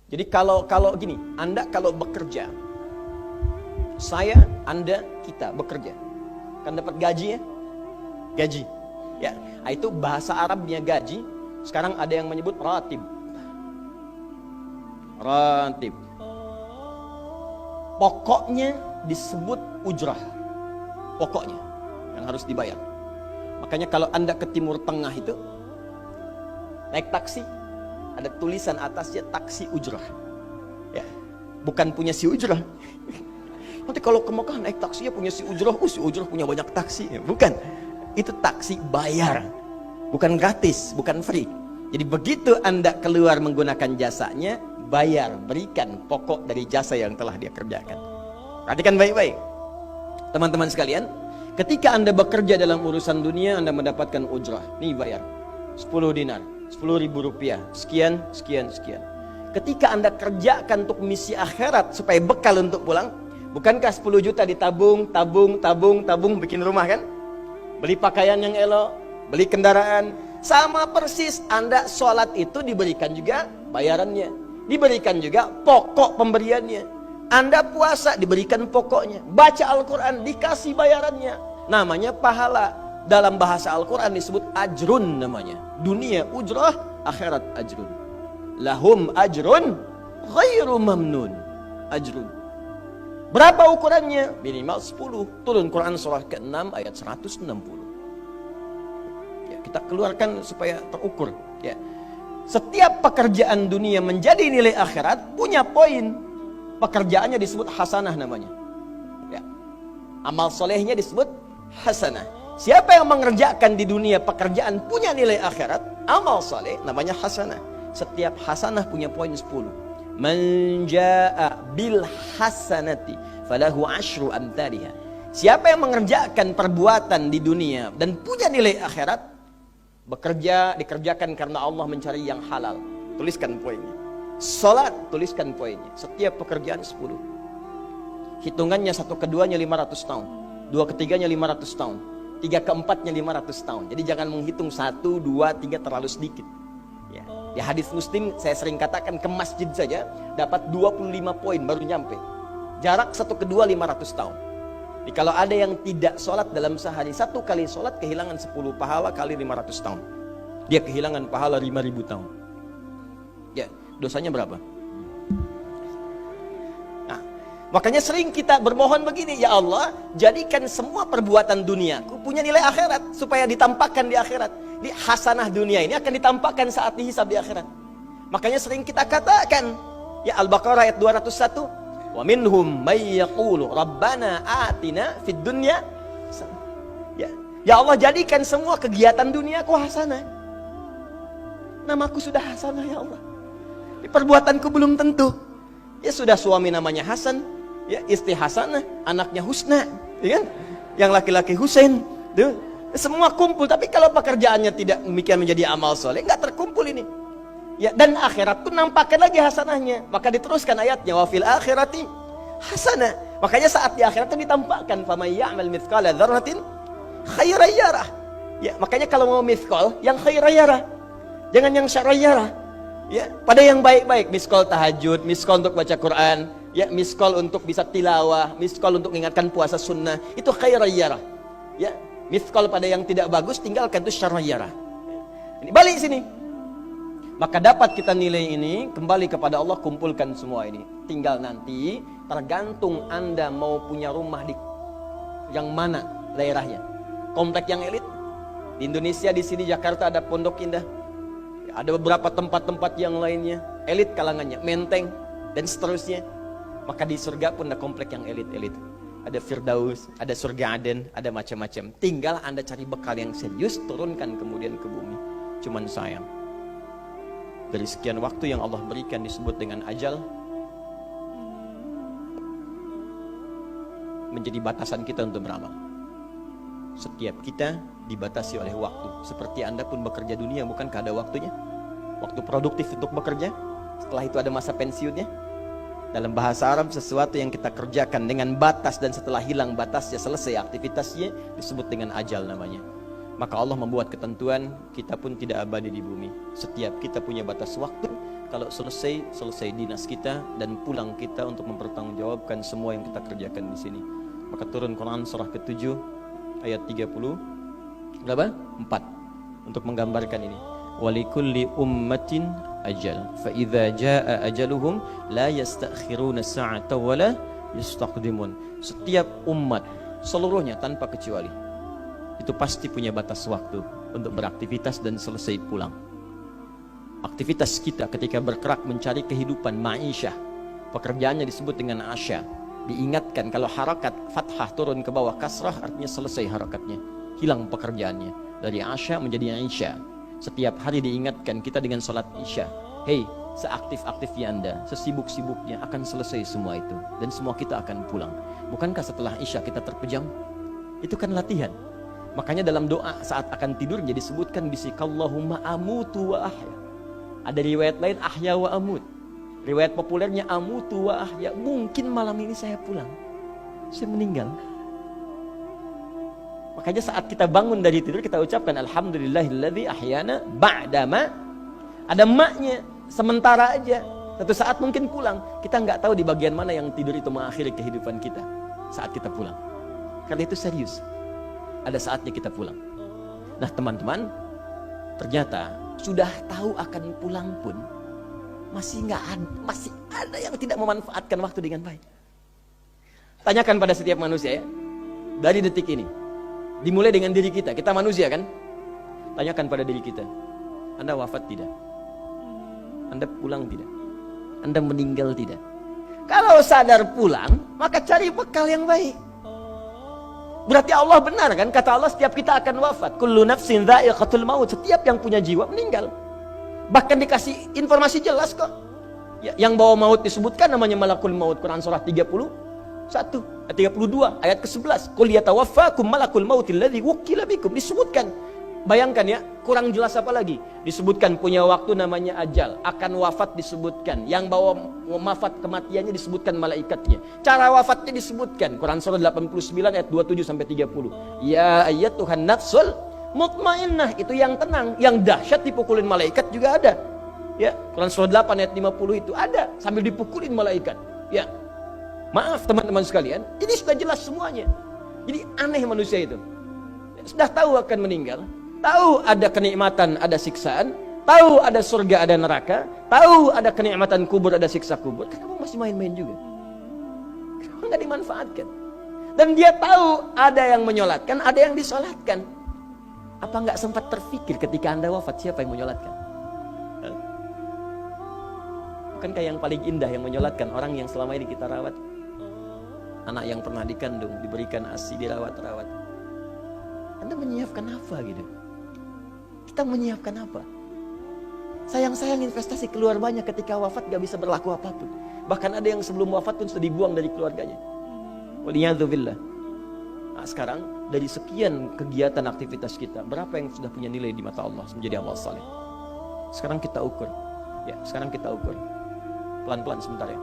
Jadi kalau gini, Anda kalau bekerja, saya, Anda, kita bekerja, kan dapat gaji ya? Gaji. Ya, itu bahasa Arabnya gaji. Sekarang ada yang menyebut ratib. Ratib. Pokoknya disebut ujrah. Pokoknya yang harus dibayar. Makanya kalau Anda ke Timur Tengah itu naik taksi, ada tulisan atasnya taksi ujrah. Ya, bukan punya si ujrah. Nanti kalau ke Mekah naik taksinya punya si ujrah, si ujrah punya banyak taksi. Ya, bukan. Itu taksi bayar. Bukan gratis, bukan free. Jadi begitu Anda keluar menggunakan jasanya, bayar, berikan pokok dari jasa yang telah dia kerjakan. Perhatikan baik-baik. Teman-teman sekalian, ketika Anda bekerja dalam urusan dunia, Anda mendapatkan ujrah. Nih bayar 10 dinar, 10.000 rupiah, sekian, sekian, sekian. Ketika Anda kerjakan untuk misi akhirat supaya bekal untuk pulang, bukankah 10 juta ditabung, tabung, bikin rumah kan? Beli pakaian yang elok, beli kendaraan. Sama persis Anda sholat itu diberikan juga bayarannya, diberikan juga pokok pemberiannya. Anda puasa diberikan pokoknya, baca Al-Quran dikasih bayarannya, namanya pahala. Dalam bahasa Al-Quran disebut ajrun namanya. Dunia ujrah, akhirat ajrun. Lahum ajrun ghairu mamnun. Ajrun. Berapa ukurannya? Minimal 10. Turun Quran surah ke-6 ayat 160. Ya, kita keluarkan supaya terukur. Ya. Setiap pekerjaan dunia menjadi nilai akhirat punya poin. Pekerjaannya disebut hasanah namanya. Ya. Amal solehnya disebut hasanah. Siapa yang mengerjakan di dunia pekerjaan punya nilai akhirat, amal soleh namanya hasanah. Setiap hasanah punya poin 10. Man jaa bil hasanati falahu asyru amthaliha. Siapa yang mengerjakan perbuatan di dunia dan punya nilai akhirat, bekerja dikerjakan karena Allah mencari yang halal. Tuliskan poinnya. Salat, tuliskan poinnya. Setiap pekerjaan 10. Hitungannya 1 keduanya 500 tahun, 2 ketiganya 500 tahun, 3 keempatnya 500 tahun. Jadi jangan menghitung 1, 2, 3 terlalu sedikit. Ya. Di hadis Muslim saya sering katakan ke masjid saja dapat 25 poin baru nyampe. Jarak 1 kedua 500 tahun. Jadi kalau ada yang tidak sholat dalam sehari, 1 kali sholat kehilangan 10 pahala kali 500 tahun. Dia kehilangan pahala 5.000 tahun. Ya. Dosanya berapa? Nah, makanya sering kita bermohon begini, ya Allah, jadikan semua perbuatan duniaku punya nilai akhirat supaya ditampakkan di akhirat. Di hasanah dunia ini akan ditampakkan saat dihisab di akhirat. Makanya sering kita katakan, ya Al-Baqarah ayat 201, wa minhum may yaqulu rabbana atina fid dunya. Ya Allah, jadikan semua kegiatan duniaku hasanah. Namaku sudah hasanah ya Allah. Perbuatanku belum tentu. Ya sudah suami namanya Hasan, ya istri Hasanah, anaknya Husna, ya kan? Yang laki-laki Husain, tuh. Semua kumpul. Tapi kalau pekerjaannya tidak demikian menjadi amal soleh, nggak terkumpul ini. Ya, dan akhirat pun nampakkan lagi hasanahnya. Maka diteruskan ayatnya, wa fil akhirati hasanah. Makanya saat di akhirat itu ditampakkan, faman ya'mal mithqala dzarratin khairan yarah. Ya, makanya kalau mau mithqal, yang khairan yarah, jangan yang syarran yarah. Ya, pada yang baik-baik, miskol tahajud, miskol untuk baca Quran, ya, miskol untuk bisa tilawah, miskol untuk mengingatkan puasa sunnah, itu khairan yarah. Ya, miskol pada yang tidak bagus tinggalkan, itu syarran yarah. Ini balik sini. Maka dapat kita nilai ini kembali kepada Allah, kumpulkan semua ini. Tinggal nanti tergantung Anda mau punya rumah di yang mana daerahnya. Komplek yang elit di Indonesia, di sini Jakarta ada Pondok Indah. Ada beberapa tempat-tempat yang lainnya, elit kalangannya, Menteng, dan seterusnya. Maka di surga pun ada komplek yang elit-elit. Ada Firdaus, ada surga Aden, ada macam-macam. Tinggal Anda cari bekal yang serius, turunkan kemudian ke bumi. Cuman sayang, dari sekian waktu yang Allah berikan disebut dengan ajal, menjadi batasan kita untuk beramal. Setiap kita dibatasi oleh waktu. Seperti Anda pun bekerja dunia, bukankah ada waktunya? Waktu produktif untuk bekerja, setelah itu ada masa pensiunnya. Dalam bahasa Arab, sesuatu yang kita kerjakan dengan batas dan setelah hilang batasnya, selesai aktivitasnya, disebut dengan ajal namanya. Maka Allah membuat ketentuan, kita pun tidak abadi di bumi. Setiap kita punya batas waktu, kalau selesai dinas kita dan pulang kita untuk mempertanggungjawabkan semua yang kita kerjakan di sini. Maka turun Quran surah ke-7 ayat 30 berapa? 4 untuk menggambarkan ini. Walikulli ummatin ajal fa idza jaa ajaluhum la yastakhiruna sa'atan wa la yastaqdimun. Setiap umat seluruhnya tanpa kecuali itu pasti punya batas waktu untuk beraktivitas dan selesai pulang. Aktivitas kita ketika bergerak mencari kehidupan ma'isyah, pekerjaannya disebut dengan asya. Diingatkan kalau harakat fathah turun ke bawah kasrah artinya selesai harakatnya, hilang pekerjaannya. Dari asya menjadi isya. Setiap hari diingatkan kita dengan sholat isya. Hei, seaktif-aktifnya Anda, sesibuk-sibuknya akan selesai semua itu. Dan semua kita akan pulang. Bukankah setelah isya kita terpejam? Itu kan latihan. Makanya dalam doa saat akan tidur jadi disebutkan bisikallahumma amutu wa ahya. Ada riwayat lain ahya wa amut. Riwayat populernya amutu wa ahya. Mungkin malam ini saya pulang, saya meninggal. Makanya saat kita bangun dari tidur kita ucapkan alhamdulillahilladzi ahyana ba'dama. Ada maknya, sementara aja. Satu saat mungkin pulang. Kita nggak tahu di bagian mana yang tidur itu mengakhiri kehidupan kita saat kita pulang. Karena itu serius. Ada saatnya kita pulang. Nah teman-teman, ternyata sudah tahu akan pulang pun masih ada yang tidak memanfaatkan waktu dengan baik. Tanyakan pada setiap manusia ya, dari detik ini, dimulai dengan diri kita. Kita manusia kan? Tanyakan pada diri kita, Anda wafat tidak? Anda pulang tidak? Anda meninggal tidak? Kalau sadar pulang, maka cari bekal yang baik. Berarti Allah benar kan? Kata Allah setiap kita akan wafat. Kullu nafsin dha'iqatul maut. Setiap yang punya jiwa meninggal. Bahkan dikasih informasi jelas kok. Yang bawa maut disebutkan namanya malakul maut. Quran surah 32 ayat ke-11. Qul yatawaffakum malakul mautil ladzi wukkila bikum. Disebutkan. Bayangkan ya, kurang jelas apa lagi? Disebutkan punya waktu namanya ajal, akan wafat disebutkan, yang bawa wafat kematiannya disebutkan malaikatnya. Cara wafatnya disebutkan, Quran surah 89 ayat 27 sampai 30. Ya ayyatuhan nafsul mutmainnah, itu yang tenang, yang dahsyat dipukulin malaikat juga ada. Ya, Quran surah 8 ayat 50 itu ada sambil dipukulin malaikat. Ya. Maaf teman-teman sekalian, ini sudah jelas semuanya. Jadi aneh manusia itu. Sudah tahu akan meninggal, tahu ada kenikmatan, ada siksaan, tahu ada surga, ada neraka, tahu ada kenikmatan kubur, ada siksa kubur. Kenapa masih main-main juga? Kenapa nggak dimanfaatkan? Dan dia tahu ada yang menyolatkan, ada yang disolatkan. Apa nggak sempat terfikir ketika Anda wafat siapa yang menyolatkan? Bukankah yang paling indah yang menyolatkan orang yang selama ini kita rawat? Anak yang pernah dikandung, diberikan ASI, dirawat-rawat. Anda menyiapkan apa gitu? Kita menyiapkan apa? Sayang-sayang investasi keluar banyak ketika wafat gak bisa berlaku apapun. Bahkan ada yang sebelum wafat pun sudah dibuang dari keluarganya. Waliyadzubillah. Nah, sekarang dari sekian kegiatan aktivitas kita, berapa yang sudah punya nilai di mata Allah menjadi amal saleh? Sekarang kita ukur. Ya, sekarang kita ukur. Pelan-pelan sebentar ya.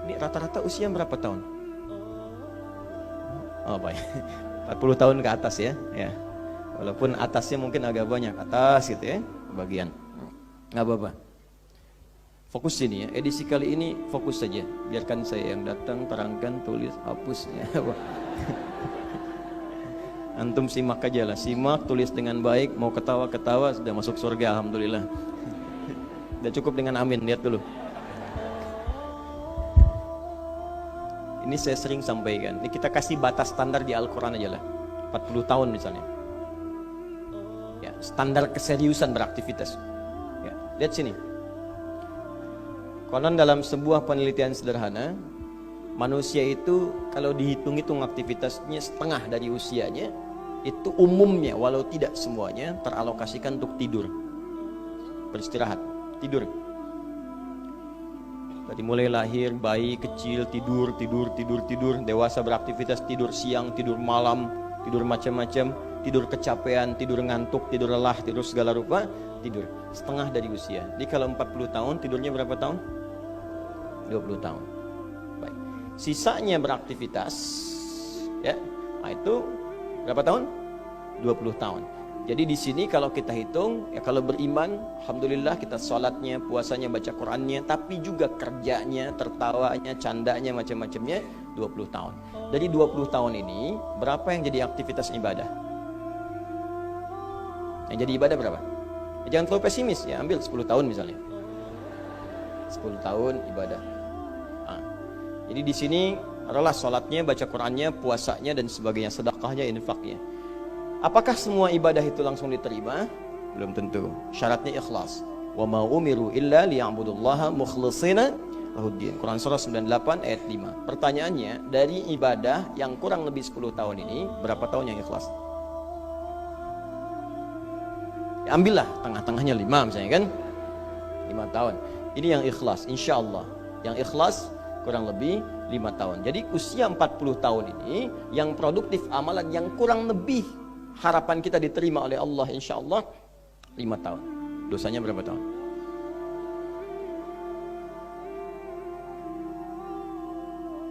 Ini rata-rata usia berapa tahun? Oh baik, 40 tahun ke atas ya. Ya. Walaupun atasnya mungkin agak banyak, atas gitu ya, bagian. Nggak apa-apa. Fokus sini ya, edisi kali ini fokus saja. Biarkan saya yang datang, terangkan, tulis, hapus ya. Antum simak aja lah, simak, tulis dengan baik, mau ketawa-ketawa, sudah masuk surga, alhamdulillah. Udah cukup dengan amin, lihat dulu. Ini saya sering sampaikan, ini kita kasih batas standar di Al-Quran aja lah, 40 tahun misalnya. Ya, standar keseriusan beraktivitas. Ya, lihat sini. Konon dalam sebuah penelitian sederhana, manusia itu kalau dihitung-hitung aktivitasnya setengah dari usianya, itu umumnya walau tidak semuanya teralokasikan untuk tidur, beristirahat, tidur. Dari mulai lahir, bayi kecil tidur, dewasa beraktivitas tidur siang, tidur malam, tidur macam-macam, tidur kecapean, tidur ngantuk, tidur lelah, tidur segala rupa, tidur. Setengah dari usia. Jadi kalau 40 tahun, tidurnya berapa tahun? 20 tahun. Baik. Sisanya beraktivitas, ya. Nah itu berapa tahun? 20 tahun. Jadi di sini kalau kita hitung, ya kalau beriman, alhamdulillah kita sholatnya, puasanya, baca Qurannya, tapi juga kerjanya, tertawanya, candanya, macam-macamnya 20 tahun. Dari 20 tahun ini, berapa yang jadi aktivitas ibadah? Yang jadi ibadah berapa? Ya, jangan terlalu pesimis ya, ambil 10 tahun misalnya. 10 tahun ibadah. Nah, jadi di sini adalah sholatnya, baca Qurannya, puasanya, dan sebagainya, sedekahnya, infaknya. Apakah semua ibadah itu langsung diterima? Belum tentu. Syaratnya ikhlas. Wa ma umiru illa liya'budullaha mukhlishina lahuddin. Quran surah 98 ayat 5. Pertanyaannya, dari ibadah yang kurang lebih 10 tahun ini, berapa tahun yang ikhlas? Ya, ambillah tengah-tengahnya 5 misalnya kan? 5 tahun. Ini yang ikhlas, insya Allah. Yang ikhlas kurang lebih 5 tahun. Jadi usia 40 tahun ini, yang produktif amalan yang kurang lebih harapan kita diterima oleh Allah insya Allah 5 tahun. Dosanya berapa tahun?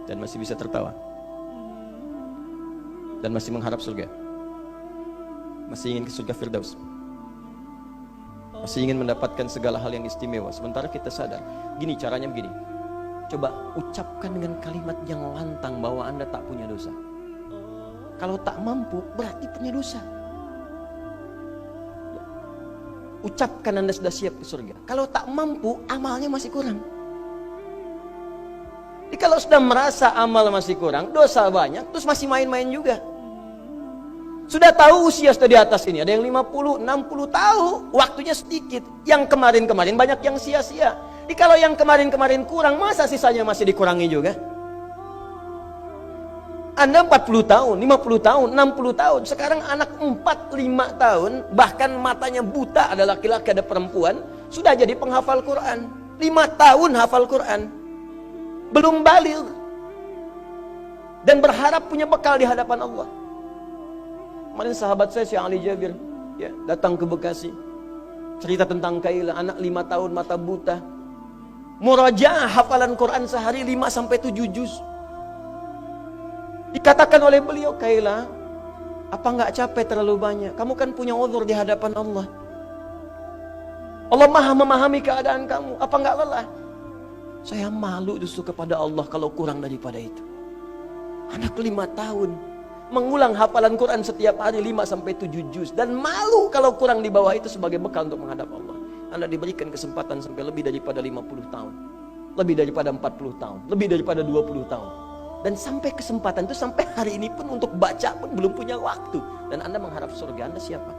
Dan masih bisa tertawa. Dan masih mengharap surga. Masih ingin ke surga Firdaus. Masih ingin mendapatkan segala hal yang istimewa. Sementara kita sadar, gini caranya begini. Coba ucapkan dengan kalimat yang lantang bahwa Anda tak punya dosa. Kalau tak mampu, berarti punya dosa. Ucapkan Anda sudah siap ke surga. Kalau tak mampu, amalnya masih kurang. Jadi kalau sudah merasa amal masih kurang, dosa banyak, terus masih main-main juga. Sudah tahu usia sudah di atas ini, ada yang 50, 60 tahu, waktunya sedikit. Yang kemarin-kemarin banyak yang sia-sia. Jadi kalau yang kemarin-kemarin kurang, masa sisanya masih dikurangi juga? Anda 40 tahun, 50 tahun, 60 tahun. Sekarang anak 4, 5 tahun, bahkan matanya buta, ada laki-laki, ada perempuan, sudah jadi penghafal Quran. 5 tahun hafal Quran. Belum baligh. Dan berharap punya bekal di hadapan Allah. Kemarin sahabat saya, Syekh Ali Jabir, ya, datang ke Bekasi. Cerita tentang Kaila, anak 5 tahun, mata buta. Murajaah hafalan Quran sehari 5-7 juz. Dikatakan oleh beliau, Kaila, apa enggak capek terlalu banyak? Kamu kan punya uzur di hadapan Allah. Allah maha memahami keadaan kamu. Apa enggak lelah? Saya malu justru kepada Allah kalau kurang daripada itu. Anak 5 tahun mengulang hafalan Quran setiap hari 5-7 juz. Dan malu kalau kurang di bawah itu sebagai bekal untuk menghadap Allah. Anda diberikan kesempatan sampai lebih daripada 50 tahun. Lebih daripada 40 tahun. Lebih daripada 20 tahun. Dan sampai kesempatan itu, sampai hari ini pun untuk baca pun belum punya waktu. Dan Anda mengharap surga, Anda siapa?